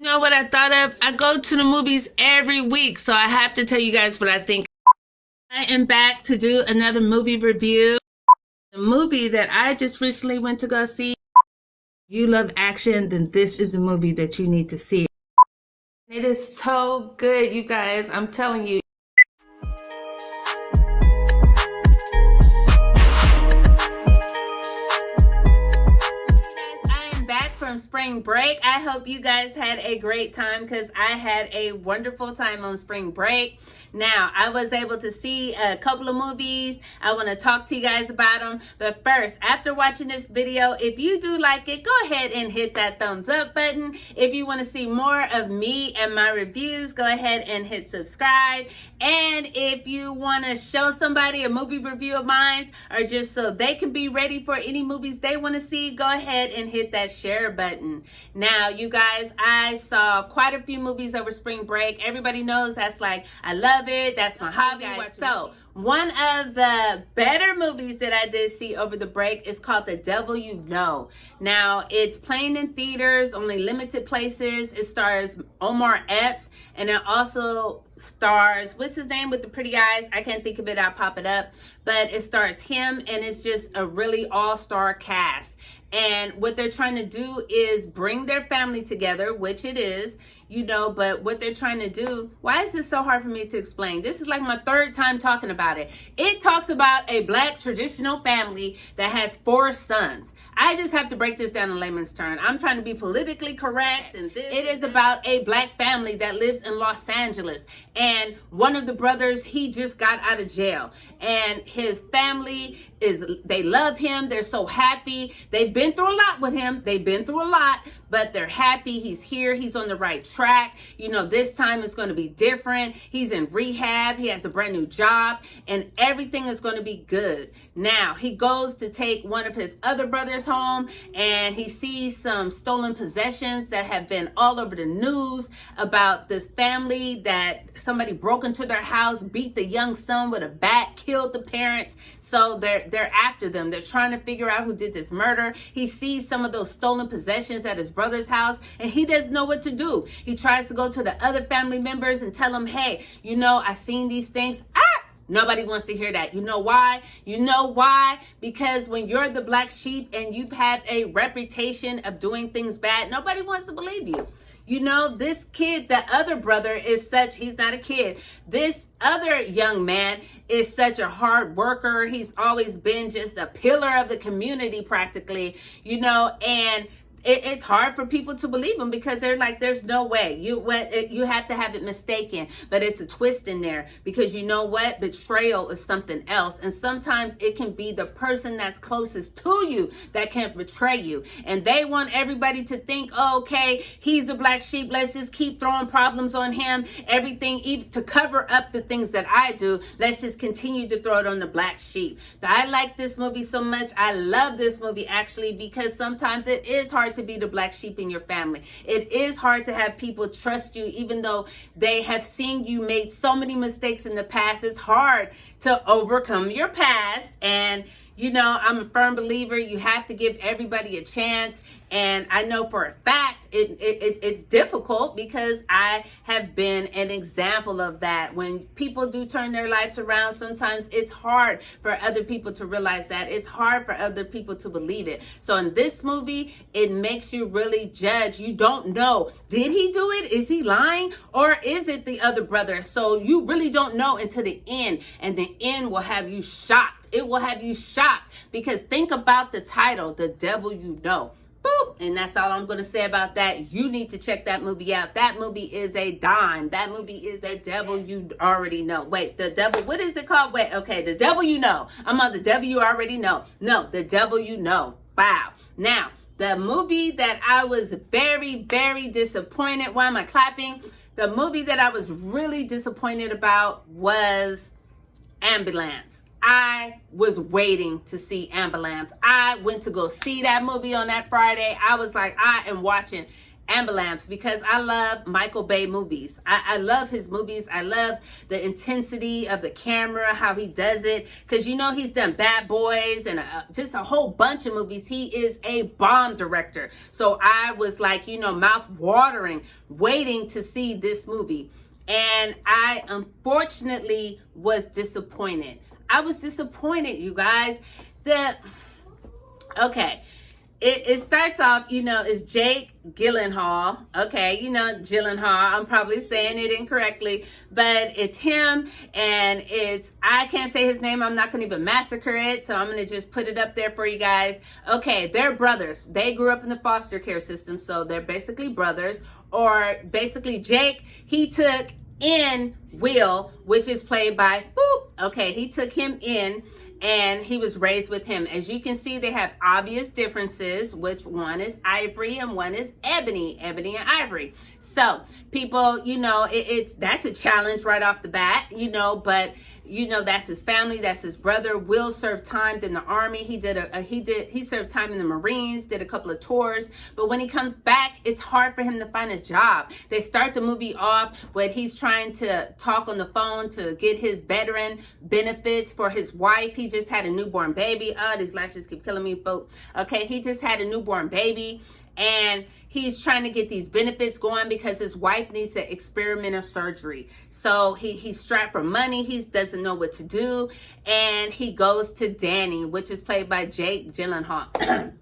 You know what I thought of? I go to the movies every week, so I have to tell you guys what I think. I am back to do another movie review. The movie that I just recently went to go see. If you love action, then this is a movie that you need to see. It is so good, you guys. I'm telling you. From spring break. I hope you guys had a great time because I had a wonderful time on spring break. Now, I was able to see a couple of movies. I want to talk to you guys about them. But first, after watching this video, if you do like it, go ahead and hit that thumbs up button. If you want to see more of me and my reviews, go ahead and hit subscribe. And if you want to show somebody a movie review of mine, or just so they can be ready for any movies they want to see, go ahead and hit that share button. Now, you guys, I saw quite a few movies over spring break. Everybody knows that's like, I love it. That's my hobby. So one of the better movies that I did see over the break is called The Devil You Know. Now, it's playing in theaters, only limited places. It stars Omar Epps, and it also stars, what's his name with the pretty eyes? I can't think of it. I'll pop it up. But it stars him, and it's just a really all-star cast. And what they're trying to do is bring their family together, which it is, you know, but what they're trying to do, why is this so hard for me to explain? This is like my third time talking about it. It talks about a black traditional family that has 4 sons. I just have to break this down in layman's terms. I'm trying to be politically correct. And it is about a black family that lives in Los Angeles. And one of the brothers, he just got out of jail. And his family they love him. They're so happy. They've been through a lot with him. They've been through a lot, but they're happy. He's here. He's on the right track. You know, this time it's going to be different. He's in rehab. He has a brand new job, and everything is going to be good. Now, he goes to take one of his other brothers home, and he sees some stolen possessions that have been all over the news about this family that somebody broke into their house, beat the young son with a bat, killed the parents. So they're after them. They're trying to figure out who did this murder. He sees some of those stolen possessions at his brother's house, and he doesn't know what to do. He tries to go to the other family members and tell them, hey, you know, I seen these things. Nobody wants to hear that. You know why? You know why? Because when you're the black sheep and you've had a reputation of doing things bad, nobody wants to believe you. You know, this kid, the other brother is such, he's not a kid. This other young man is such a hard worker. He's always been just a pillar of the community practically, you know, and it's hard for people to believe him because they're like, there's no way. You have to have it mistaken, but it's a twist in there because you know what? Betrayal is something else. And sometimes it can be the person that's closest to you that can betray you. And they want everybody to think, oh, okay, he's a black sheep. Let's just keep throwing problems on him. Everything, even to cover up the things that I do, let's just continue to throw it on the black sheep. I like this movie so much. I love this movie actually because sometimes it is hard to be the black sheep in your family. It is hard to have people trust you even though they have seen you made so many mistakes in the past. It's hard to overcome your past, and you know, I'm a firm believer you have to give everybody a chance. And I know for a fact it's difficult because I have been an example of that. When people do turn their lives around, sometimes it's hard for other people to realize that. It's hard for other people to believe it. So in this movie, it makes you really judge. You don't know, did he do it? Is he lying? Or is it the other brother? So you really don't know until the end. And the end will have you shocked. It will have you shocked because think about the title, The Devil You Know. Boop. And that's all I'm going to say about that. You need to check that movie out. That movie is a dime. That movie is The Devil You Already Know. Wait, The Devil, what is it called? Wait, okay, The Devil You Know. I'm on The Devil You Already Know. No, The Devil You Know. Wow. Now, the movie that I was very, very disappointed. Why am I clapping? The movie that I was really disappointed about was Ambulance. I was waiting to see Ambulance. I went to go see that movie on that Friday. I was like, I am watching ambulance because I love Micheal Bay movies. I love his movies. I love the intensity of the camera, how he does it. Because you know he's done Bad Boys and just a whole bunch of movies. He is a bomb director. So I was like, you know, mouth watering, waiting to see this movie. And I unfortunately was disappointed. I was disappointed, you guys. Okay. It starts off, you know, it's Jake Gyllenhaal. Okay, you know, Gyllenhaal. I'm probably saying it incorrectly, but it's him, and I can't say his name. I'm not going to even massacre it, so I'm going to just put it up there for you guys. Okay, they're brothers. They grew up in the foster care system, so they're basically brothers. Or basically Jake, he took in Will, which is played by, okay, he took him in. And he was raised with him. As you can see, they have obvious differences, which one is Ivory and one is Ebony and Ivory. So people, you know, that's a challenge right off the bat, you know, but you know, that's his family, that's his brother. Will served time in the army. He served time in the Marines, did a couple of tours. But when he comes back, it's hard for him to find a job. They start the movie off when he's trying to talk on the phone to get his veteran benefits for his wife. He just had a newborn baby. Oh, these lashes keep killing me, folks. Okay, he just had a newborn baby. And he's trying to get these benefits going because his wife needs an experimental surgery. So he's strapped for money. He doesn't know what to do. And he goes to Danny, which is played by Jake Gyllenhaal.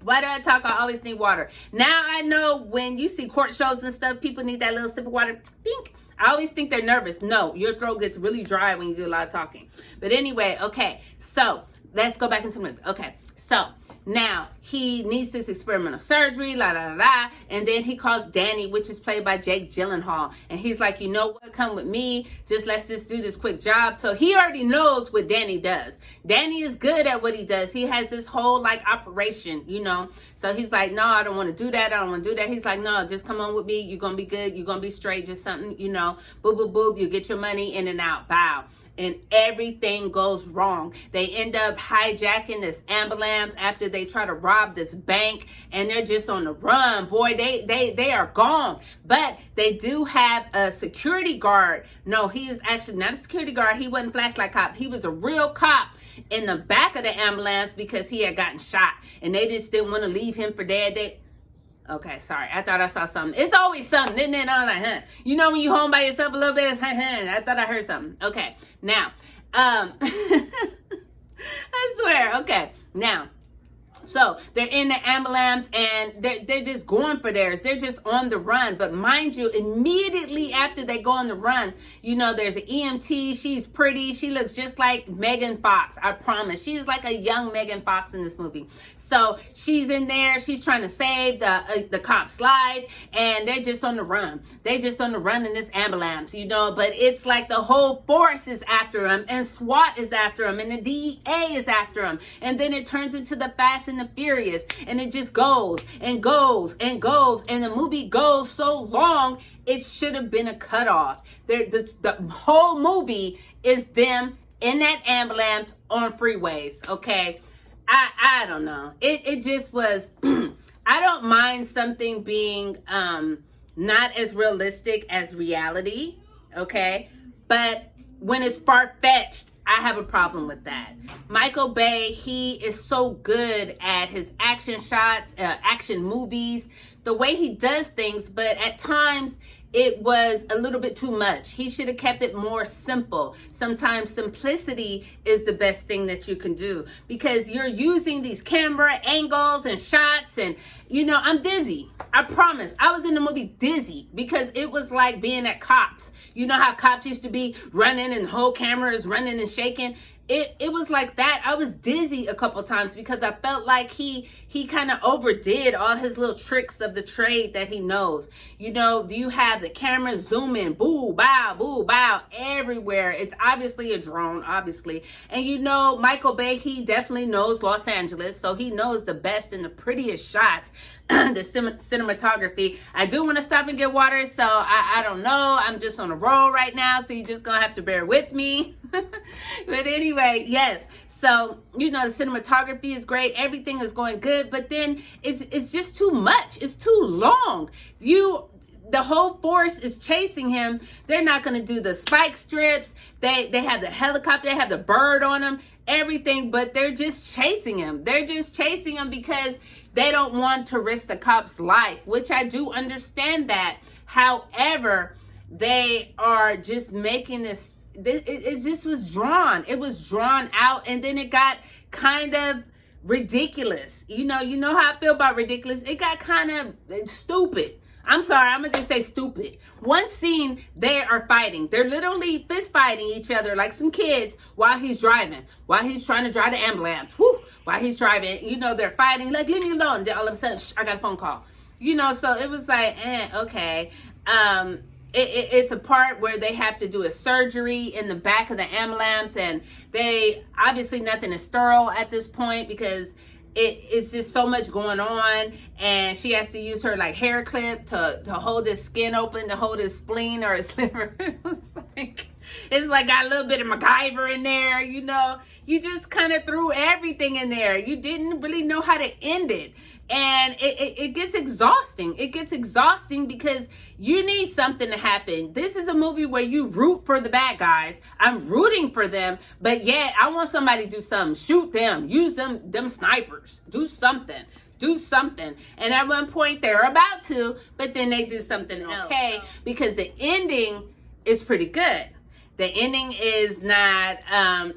Why do I talk? I always need water. Now I know when you see court shows and stuff, people need that little sip of water. Pink. I always think they're nervous. No, your throat gets really dry when you do a lot of talking. But anyway, okay. So let's go back into the movie. Okay. So now he needs this experimental surgery, and then he calls Danny, which is played by Jake Gyllenhaal, and he's like, you know what, come with me, let's just do this quick job. So he already knows what Danny does. Danny is good at what he does. He has this whole like operation, you know. So he's like, no, I don't want to do that. I don't want to do that. He's like, no, just come on with me. You're gonna be good. You're gonna be straight. Just something, you know. Boop boop boop. You get your money in and out. Bow. And everything goes wrong. They end up hijacking this ambulance after they try to rob this bank, and they're just on the run. Boy, they are gone. But they do have a security guard. No, he is actually not a security guard. He wasn't flashlight cop. He was a real cop in the back of the ambulance because he had gotten shot, and they just didn't want to leave him for dead. Okay, sorry. I thought I saw something. It's always something, isn't it? I was like, huh. You know when you home by yourself a little bit? I thought I heard something. Okay, now, I swear. Okay, now, so they're in the ambulance and they're just going for theirs. They're just on the run. But mind you, immediately after they go on the run, you know, there's an EMT. She's pretty. She looks just like Megan Fox. I promise. She's like a young Megan Fox in this movie. So she's in there. She's trying to save the cop's life, and they're just on the run. They're just on the run in this ambulance, you know. But it's like the whole force is after them, and SWAT is after them, and the DEA is after them, and then it turns into the Fast and the Furious, and it just goes and goes and goes, and the movie goes so long it should have been a cutoff. The whole movie is them in that ambulance on freeways. Okay. I don't know. It just was, I don't mind something being not as realistic as reality, okay? But when it's far-fetched, I have a problem with that. Micheal Bay, he is so good at his action shots, action movies, the way he does things, but at times it was a little bit too much. He should have kept it more simple. Sometimes simplicity is the best thing that you can do because you're using these camera angles and shots, and you know, I'm dizzy. I promise. I was in the movie dizzy because it was like being at Cops. You know how Cops used to be running and the whole camera is running and shaking? It was like that. I was dizzy a couple times because I felt like he kind of overdid all his little tricks of the trade that he knows. You know, you have the camera zooming, boo, bow, everywhere. It's obviously a drone, obviously. And you know, Micheal Bay, he definitely knows Los Angeles, so he knows the best and the prettiest shots, the cinematography. I do want to stop and get water, so I don't know. I'm just on a roll right now, so you're just going to have to bear with me. But anyway, yes. So, you know, the cinematography is great. Everything is going good. But then it's just too much. It's too long. The whole force is chasing him. They're not going to do the spike strips. They have the helicopter. They have the bird on them. Everything. But they're just chasing him. They're just chasing him because they don't want to risk the cop's life, which I do understand that. However, they are just making this. It just was drawn. It was drawn out, and then it got kind of ridiculous. You know how I feel about ridiculous. It got kind of stupid. I'm sorry, I'm gonna just say stupid. One scene, they are fighting. They're literally fist fighting each other like some kids while he's driving, while he's trying to drive the ambulance. Whew, while he's driving, you know, they're fighting, like, leave me alone. Then all of a sudden, I got a phone call. You know, so it was like, okay. It's a part where they have to do a surgery in the back of the ambulance, and they obviously nothing is sterile at this point because it's just so much going on, and she has to use her like hair clip to hold his skin open, to hold his spleen or his liver. It's like got a little bit of MacGyver in there, you know. You just kind of threw everything in there. You didn't really know how to end it. And it gets exhausting. It gets exhausting because you need something to happen. This is a movie where you root for the bad guys. I'm rooting for them, but yet I want somebody to do something. Shoot them. Use them snipers. Do something. Do something. And at one point they're about to, but then they do something okay because the ending is pretty good. The ending is not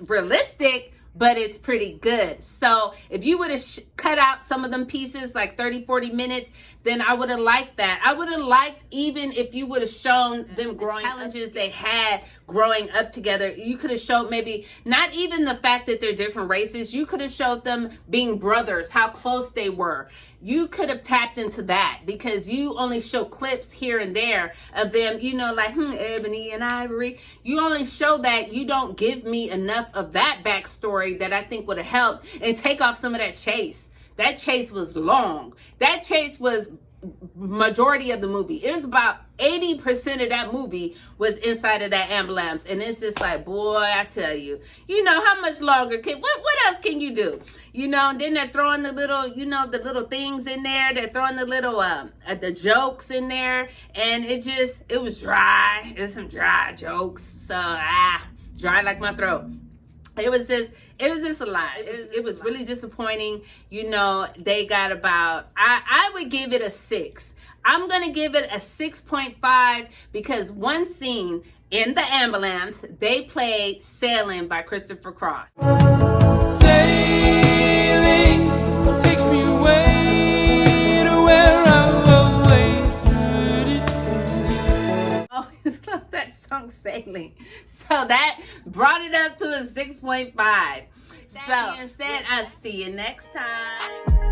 realistic, but it's pretty good. So if you would have cut out some of them pieces, like 30, 40 minutes, then I would have liked that. I would have liked even if you would have shown them growing challenges they had growing up together. You could have showed maybe not even the fact that they're different races. You could have showed them being brothers, how close they were. You could have tapped into that because you only show clips here and there of them, you know, like, Ebony and Ivory. You only show that. You don't give me enough of that backstory that I think would have helped and take off some of that chase. That chase was long. That chase was majority of the movie. It was about 80% of that movie was inside of that ambulance, and it's just like, boy, I tell you, you know, how much longer can what else can you do? You know, and then they're throwing the little, you know, the little things in there. They're throwing the little the jokes in there, and it was dry. It was some dry jokes. So dry like my throat. It was just a lot. It was really disappointing. You know, they got about, I would give it a 6. I'm going to give it a 6.5 because one scene in the ambulance, they played Sailing by Christopher Cross. Sailing takes me away to where I've always heard it. Oh, it's that song Sailing. So that brought it up to a 6.5. That being said, I'll see you next time.